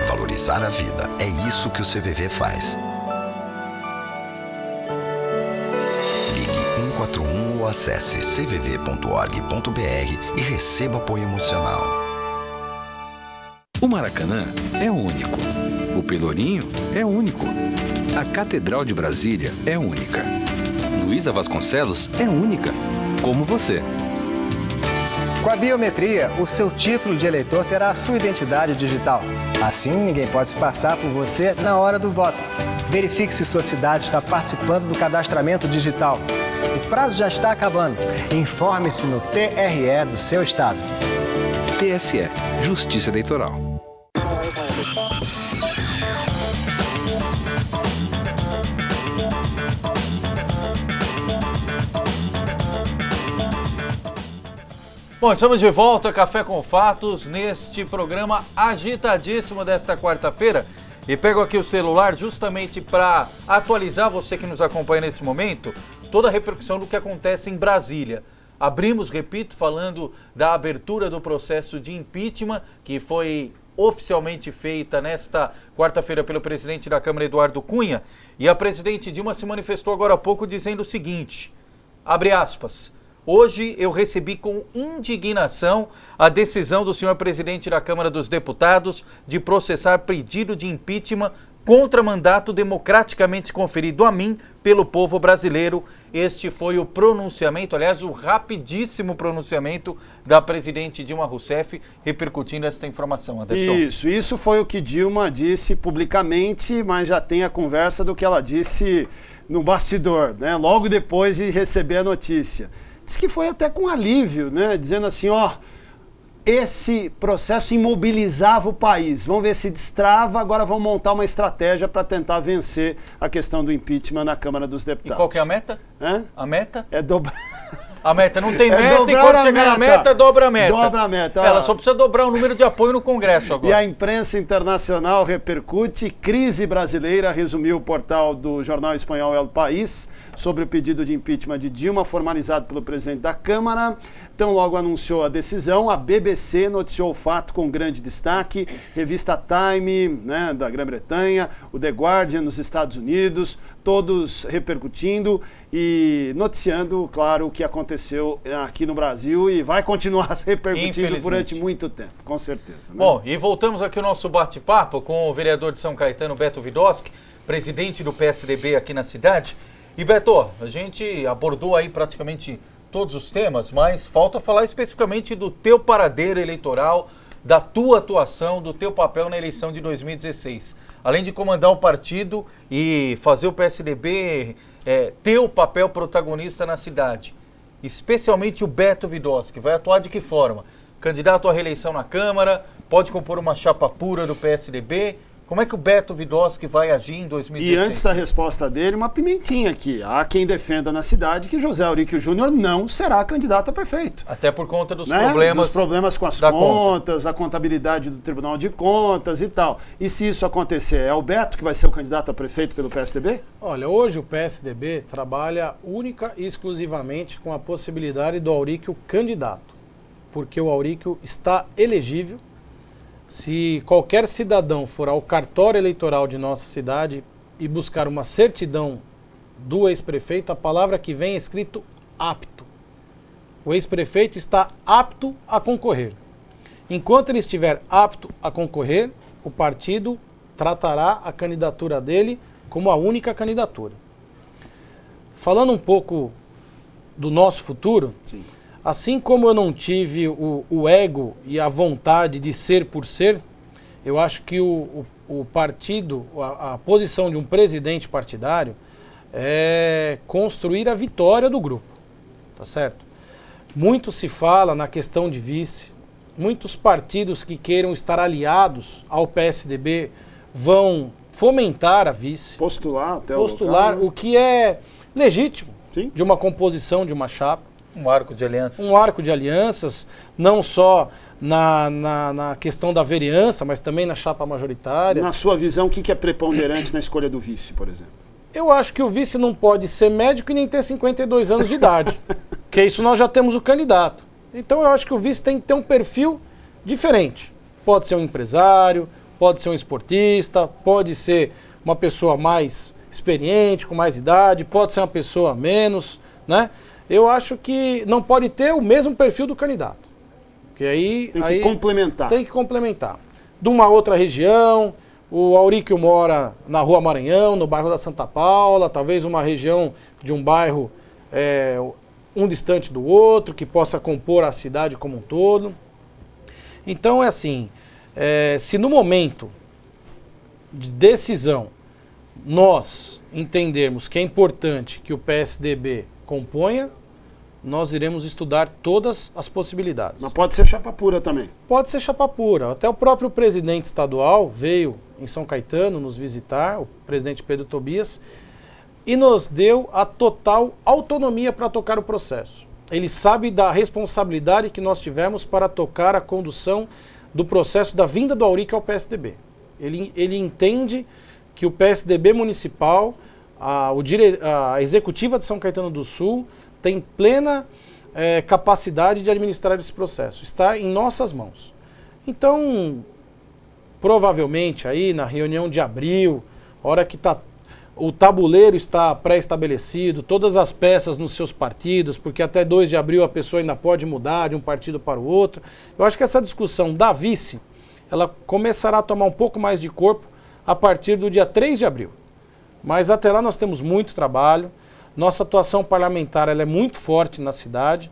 Valorizar a vida, é isso que o CVV faz. Ligue 141 ou acesse cvv.org.br e receba apoio emocional. O Maracanã é único. O Pelourinho é único. A Catedral de Brasília é única. Luísa Vasconcelos é única, como você. Com a biometria, o seu título de eleitor terá a sua identidade digital. Assim, ninguém pode se passar por você na hora do voto. Verifique se sua cidade está participando do cadastramento digital. O prazo já está acabando. Informe-se no TRE do seu estado. TSE, Justiça Eleitoral. Bom, estamos de volta, Café com Fatos, neste programa agitadíssimo desta quarta-feira. E pego aqui o celular justamente para atualizar você que nos acompanha nesse momento, toda a repercussão do que acontece em Brasília. Abrimos, repito, falando da abertura do processo de impeachment, que foi oficialmente feita nesta quarta-feira pelo presidente da Câmara, Eduardo Cunha. E a presidente Dilma se manifestou agora há pouco dizendo o seguinte, abre aspas, hoje eu recebi com indignação a decisão do senhor presidente da Câmara dos Deputados de processar pedido de impeachment contra mandato democraticamente conferido a mim pelo povo brasileiro. Este foi o pronunciamento, aliás, o rapidíssimo pronunciamento da presidente Dilma Rousseff, repercutindo esta informação, Anderson. Isso foi o que Dilma disse publicamente, mas já tem a conversa do que ela disse no bastidor, né? Logo depois de receber a notícia. Diz que foi até com alívio, né? Dizendo assim, ó, esse processo imobilizava o país. Vamos ver se destrava, agora vamos montar uma estratégia para tentar vencer a questão do impeachment na Câmara dos Deputados. E qual que é a meta? Hã? A meta? É dobrar. A meta não tem meta e quando chegar na meta, dobra a meta. Dobra a meta. Ela só precisa dobrar o número de apoio no Congresso agora. E a imprensa internacional repercute. Crise brasileira, resumiu o portal do jornal espanhol El País, sobre o pedido de impeachment de Dilma, formalizado pelo presidente da Câmara. Então, logo anunciou a decisão. A BBC noticiou o fato com grande destaque. Revista Time, né, da Grã-Bretanha, o The Guardian nos Estados Unidos, todos repercutindo e noticiando, claro, o que aconteceu aqui no Brasil e vai continuar se repercutindo durante muito tempo, com certeza. Né? Bom, e voltamos aqui ao nosso bate-papo com o vereador de São Caetano, Beto Vidosky, presidente do PSDB aqui na cidade. E Beto, a gente abordou aí praticamente todos os temas, mas falta falar especificamente do teu paradeiro eleitoral, da tua atuação, do teu papel na eleição de 2016. Além de comandar o partido e fazer o PSDB ter o papel protagonista na cidade, especialmente o Beto Vidosky, vai atuar de que forma? Candidato à reeleição na Câmara, pode compor uma chapa pura do PSDB? Como é que o Beto Vidosky vai agir em 2016? E antes da resposta dele, uma pimentinha aqui. Há quem defenda na cidade que José Auríquio Júnior não será candidato a prefeito. Até por conta dos problemas com as contas, a contabilidade do Tribunal de Contas e tal. E se isso acontecer, é o Beto que vai ser o candidato a prefeito pelo PSDB? Olha, hoje o PSDB trabalha única e exclusivamente com a possibilidade do Auríquio candidato. Porque o Auríquio está elegível. Se qualquer cidadão for ao cartório eleitoral de nossa cidade e buscar uma certidão do ex-prefeito, a palavra que vem é escrito apto. O ex-prefeito está apto a concorrer. Enquanto ele estiver apto a concorrer, o partido tratará a candidatura dele como a única candidatura. Falando um pouco do nosso futuro, sim. Assim como eu não tive o ego e a vontade de ser por ser, eu acho que o partido, a posição de um presidente partidário é construir a vitória do grupo, tá certo? Muito se fala na questão de vice, muitos partidos que queiram estar aliados ao PSDB vão fomentar a vice. Postular até postular, o que é legítimo, sim, de uma composição de uma chapa. Um arco de alianças. Um arco de alianças, não só na questão da vereança, mas também na chapa majoritária. Na sua visão, o que é preponderante na escolha do vice, por exemplo? Eu acho que o vice não pode ser médico e nem ter 52 anos de idade, porque isso nós já temos o candidato. Então eu acho que o vice tem que ter um perfil diferente. Pode ser um empresário, pode ser um esportista, pode ser uma pessoa mais experiente, com mais idade, pode ser uma pessoa menos, né? Eu acho que não pode ter o mesmo perfil do candidato. Porque aí tem que complementar. Tem que complementar. De uma outra região, o Auríquio mora na Rua Maranhão, no bairro da Santa Paula, talvez uma região de um bairro um distante do outro, que possa compor a cidade como um todo. Então é assim, Se no momento de decisão nós entendermos que é importante que o PSDB componha, nós iremos estudar todas as possibilidades. Mas pode ser chapa pura também. Pode ser chapa pura. Até o próprio presidente estadual veio em São Caetano nos visitar, o presidente Pedro Tobias, e nos deu a total autonomia para tocar o processo. Ele sabe da responsabilidade que nós tivemos para tocar a condução do processo da vinda do Auric ao PSDB. Ele entende que o PSDB municipal, a executiva de São Caetano do Sul, tem plena capacidade de administrar esse processo. Está em nossas mãos. Então, provavelmente aí na reunião de abril, hora que o tabuleiro está pré-estabelecido, todas as peças nos seus partidos, porque até 2 de abril a pessoa ainda pode mudar de um partido para o outro. Eu acho que essa discussão da vice, ela começará a tomar um pouco mais de corpo a partir do dia 3 de abril. Mas até lá nós temos muito trabalho. Nossa atuação parlamentar ela é muito forte na cidade.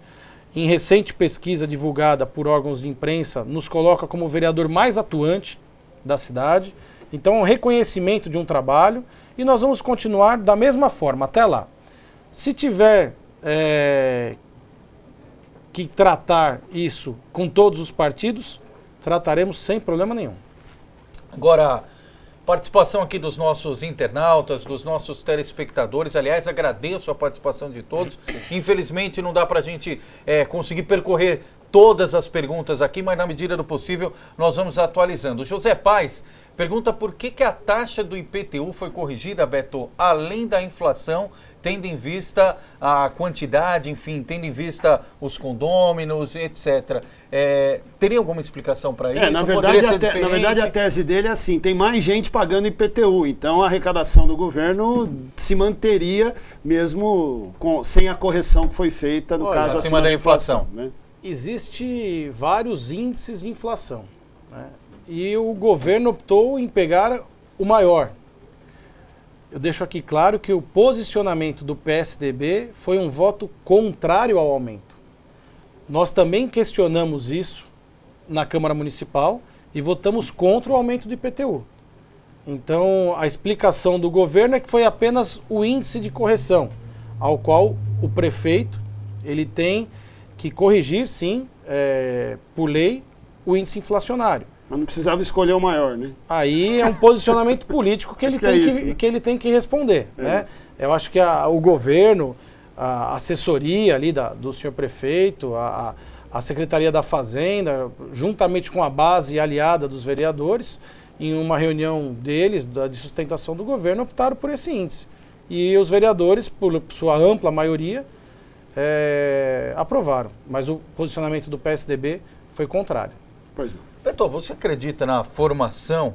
Em recente pesquisa divulgada por órgãos de imprensa, nos coloca como o vereador mais atuante da cidade. Então, é um reconhecimento de um trabalho e nós vamos continuar da mesma forma até lá. Se tiver que tratar isso com todos os partidos, trataremos sem problema nenhum. Agora, participação aqui dos nossos internautas, dos nossos telespectadores. Aliás, agradeço a participação de todos. Infelizmente, não dá para a gente conseguir percorrer todas as perguntas aqui, mas na medida do possível nós vamos atualizando. O José Paes pergunta por que a taxa do IPTU foi corrigida, Beto, além da inflação, tendo em vista a quantidade, enfim, tendo em vista os condôminos, etc. Teria alguma explicação para isso? Na verdade, a tese dele é assim, tem mais gente pagando IPTU, então a arrecadação do governo se manteria mesmo sem a correção que foi feita, no caso, acima da inflação. Né? Existe vários índices de inflação, né? E o governo optou em pegar o maior. Eu deixo aqui claro que o posicionamento do PSDB foi um voto contrário ao aumento. Nós também questionamos isso na Câmara Municipal e votamos contra o aumento do IPTU. Então, a explicação do governo é que foi apenas o índice de correção, ao qual o prefeito ele tem que corrigir, sim, por lei, o índice inflacionário. Mas não precisava escolher o maior, né? Aí é um posicionamento político que ele tem que responder. Né? Eu acho que o governo, a assessoria ali do senhor prefeito, a Secretaria da Fazenda, juntamente com a base aliada dos vereadores, em uma reunião deles, de sustentação do governo, optaram por esse índice. E os vereadores, por sua ampla maioria, aprovaram. Mas o posicionamento do PSDB foi contrário. Pois não. Beto, você acredita na formação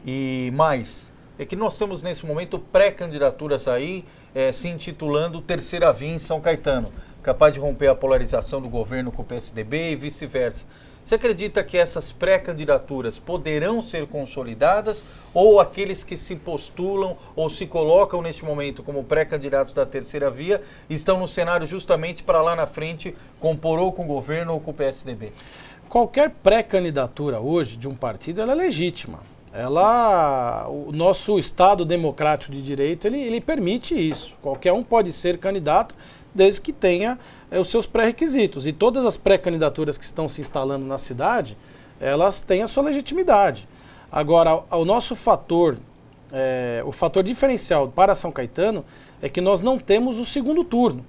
e mais? É que nós temos nesse momento pré-candidaturas aí se intitulando Terceira Via em São Caetano, capaz de romper a polarização do governo com o PSDB e vice-versa. Você acredita que essas pré-candidaturas poderão ser consolidadas ou aqueles que se postulam ou se colocam neste momento como pré-candidatos da Terceira Via estão no cenário justamente para lá na frente compor ou com o governo ou com o PSDB? Qualquer pré-candidatura hoje de um partido ela é legítima. O nosso Estado democrático de direito ele permite isso. Qualquer um pode ser candidato desde que tenha os seus pré-requisitos. E todas as pré-candidaturas que estão se instalando na cidade, elas têm a sua legitimidade. Agora, o nosso fator, o fator diferencial para São Caetano é que nós não temos o segundo turno.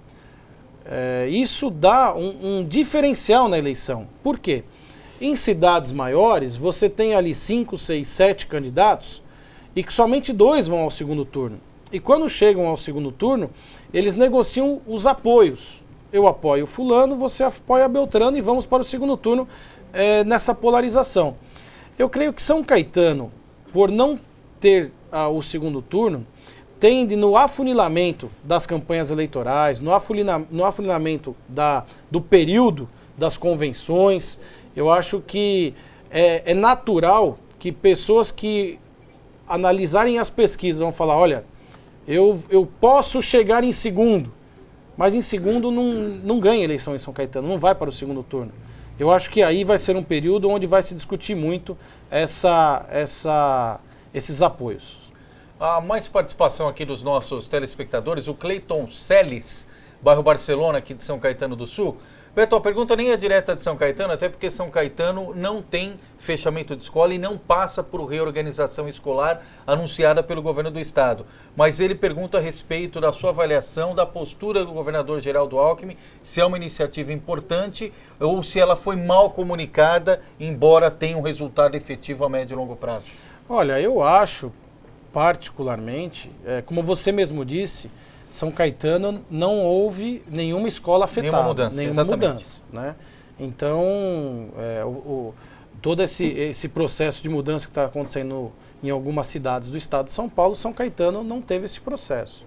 Isso dá um diferencial na eleição. Por quê? Em cidades maiores, você tem ali 5, 6, 7 candidatos e que somente 2 vão ao segundo turno. E quando chegam ao segundo turno, eles negociam os apoios. Eu apoio fulano, você apoia Beltrano e vamos para o segundo turno nessa polarização. Eu creio que São Caetano, por não ter o segundo turno, tende no afunilamento das campanhas eleitorais, no afunilamento do período das convenções. Eu acho que é natural que pessoas que analisarem as pesquisas vão falar, olha, eu posso chegar em segundo, mas em segundo não ganha eleição em São Caetano, não vai para o segundo turno. Eu acho que aí vai ser um período onde vai se discutir muito esses apoios. Há mais participação aqui dos nossos telespectadores. O Cleiton Celes, bairro Barcelona, aqui de São Caetano do Sul. Beto, a pergunta nem é direta de São Caetano, até porque São Caetano não tem fechamento de escola e não passa por reorganização escolar anunciada pelo governo do estado. Mas ele pergunta a respeito da sua avaliação da postura do governador Geraldo Alckmin, se é uma iniciativa importante ou se ela foi mal comunicada, embora tenha um resultado efetivo a médio e longo prazo. Olha, eu acho, particularmente, como você mesmo disse, São Caetano não houve nenhuma escola afetada. Nenhuma mudança. Né? Então, todo esse processo de mudança que está acontecendo em algumas cidades do estado de São Paulo, São Caetano não teve esse processo.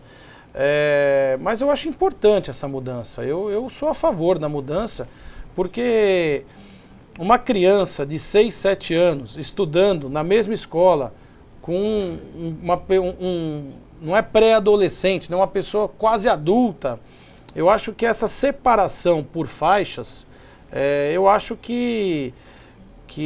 Mas eu acho importante essa mudança. Eu sou a favor da mudança, porque uma criança de 6, 7 anos estudando na mesma escola com não é pré-adolescente, não é uma pessoa quase adulta, eu acho que essa separação por faixas, eu acho que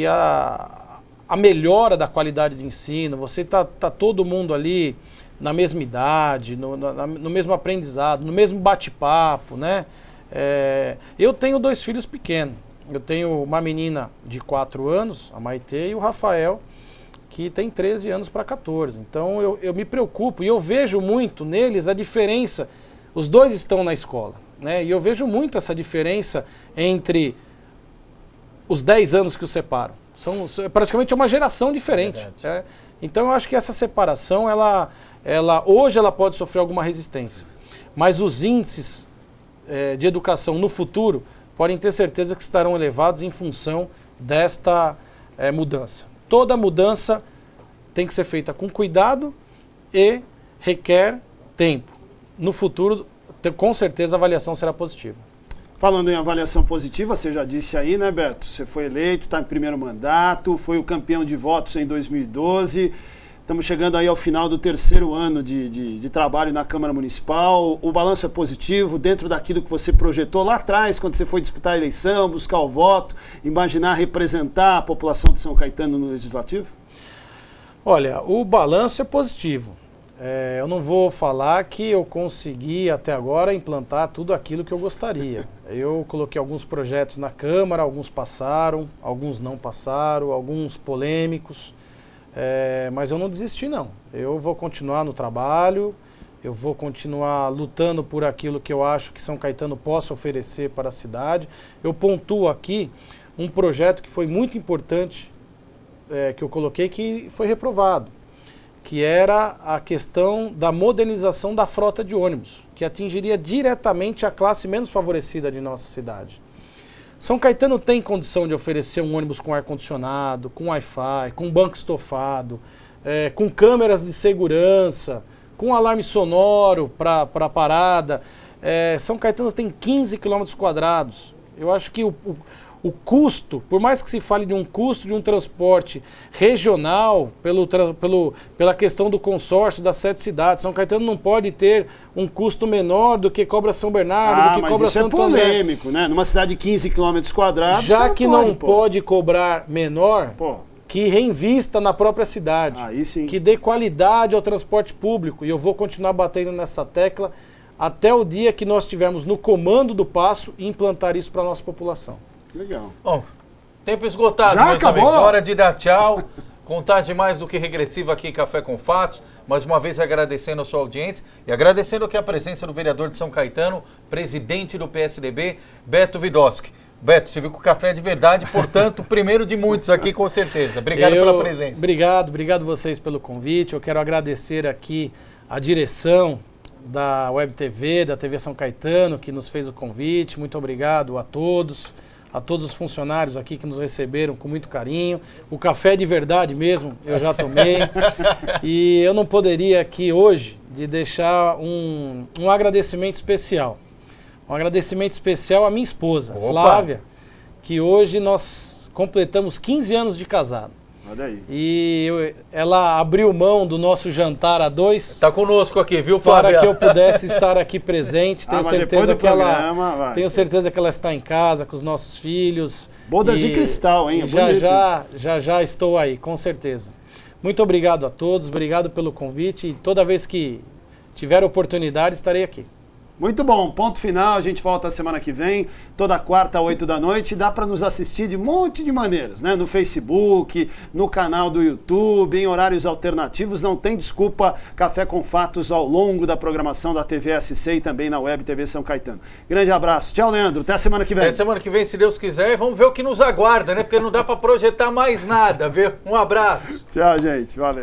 a melhora da qualidade de ensino, você tá todo mundo ali na mesma idade, no mesmo aprendizado, no mesmo bate-papo, né? Eu tenho 2 filhos pequenos. Eu tenho uma menina de 4 anos, a Maitê, e o Rafael, que tem 13 anos para 14. Então eu me preocupo e eu vejo muito neles a diferença. Os 2 estão na escola, né? E eu vejo muito essa diferença entre os 10 anos que os separam. São praticamente uma geração diferente. Então eu acho que essa separação, hoje ela pode sofrer alguma resistência. Mas os índices de educação no futuro podem ter certeza que estarão elevados em função desta mudança. Toda mudança tem que ser feita com cuidado e requer tempo. No futuro, com certeza, a avaliação será positiva. Falando em avaliação positiva, você já disse aí, né, Beto? Você foi eleito, está em primeiro mandato, foi o campeão de votos em 2012. Estamos chegando aí ao final do 3º ano de trabalho na Câmara Municipal. O balanço é positivo, dentro daquilo que você projetou lá atrás, quando você foi disputar a eleição, buscar o voto, imaginar representar a população de São Caetano no Legislativo? Olha, o balanço é positivo. Eu não vou falar que eu consegui até agora implantar tudo aquilo que eu gostaria. Eu coloquei alguns projetos na Câmara, alguns passaram, alguns não passaram, alguns polêmicos. Mas eu não desisti, não. Eu vou continuar no trabalho, eu vou continuar lutando por aquilo que eu acho que São Caetano possa oferecer para a cidade. Eu pontuo aqui um projeto que foi muito importante, que eu coloquei, que foi reprovado, que era a questão da modernização da frota de ônibus, que atingiria diretamente a classe menos favorecida de nossa cidade. São Caetano tem condição de oferecer um ônibus com ar-condicionado, com Wi-Fi, com banco estofado, com câmeras de segurança, com alarme sonoro para a parada. São Caetano tem 15 km². Eu acho que o custo, por mais que se fale de um custo de um transporte regional, pela questão do consórcio das 7 cidades, São Caetano não pode ter um custo menor do que cobra São Bernardo, do que cobra Santo André. Mas isso é polêmico, né? Numa cidade de 15 km²... Já que não pode cobrar menor, que reinvista na própria cidade. Aí sim. Que dê qualidade ao transporte público. E eu vou continuar batendo nessa tecla até o dia que nós estivermos no comando do passo e implantar isso para a nossa população. Legal. Bom, tempo esgotado, já meus acabou? amigos. Hora de dar tchau. Contagem mais do que regressiva aqui em Café com Fatos. Mais uma vez agradecendo a sua audiência e agradecendo aqui a presença do vereador de São Caetano, presidente do PSDB, Beto Widoski. Beto, você viu que o café é de verdade, portanto, primeiro de muitos aqui, com certeza. Obrigado pela presença. Obrigado vocês pelo convite. Eu quero agradecer aqui a direção da Web TV, da TV São Caetano, que nos fez o convite. Muito obrigado a todos os funcionários aqui que nos receberam com muito carinho. O café é de verdade mesmo, eu já tomei. E eu não poderia aqui hoje de deixar um agradecimento especial. Um agradecimento especial à minha esposa, Flávia, que hoje nós completamos 15 anos de casado. Olha aí. E ela abriu mão do nosso jantar a 2. Está conosco aqui, viu, Flávia? Para que eu pudesse estar aqui presente. Tenho certeza que tenho certeza que ela está em casa com os nossos filhos. Bodas de cristal, hein? Já estou aí, com certeza. Muito obrigado a todos, obrigado pelo convite. E toda vez que tiver oportunidade, estarei aqui. Muito bom, ponto final, a gente volta semana que vem, toda quarta, 8 da noite, dá para nos assistir de um monte de maneiras, né? No Facebook, no canal do YouTube, em horários alternativos, não tem desculpa, Café com Fatos ao longo da programação da TV SC e também na Web TV São Caetano. Grande abraço, tchau Leandro, até semana que vem. Até semana que vem, se Deus quiser, vamos ver o que nos aguarda, né? Porque não dá para projetar mais nada, viu? Um abraço. Tchau, gente, valeu.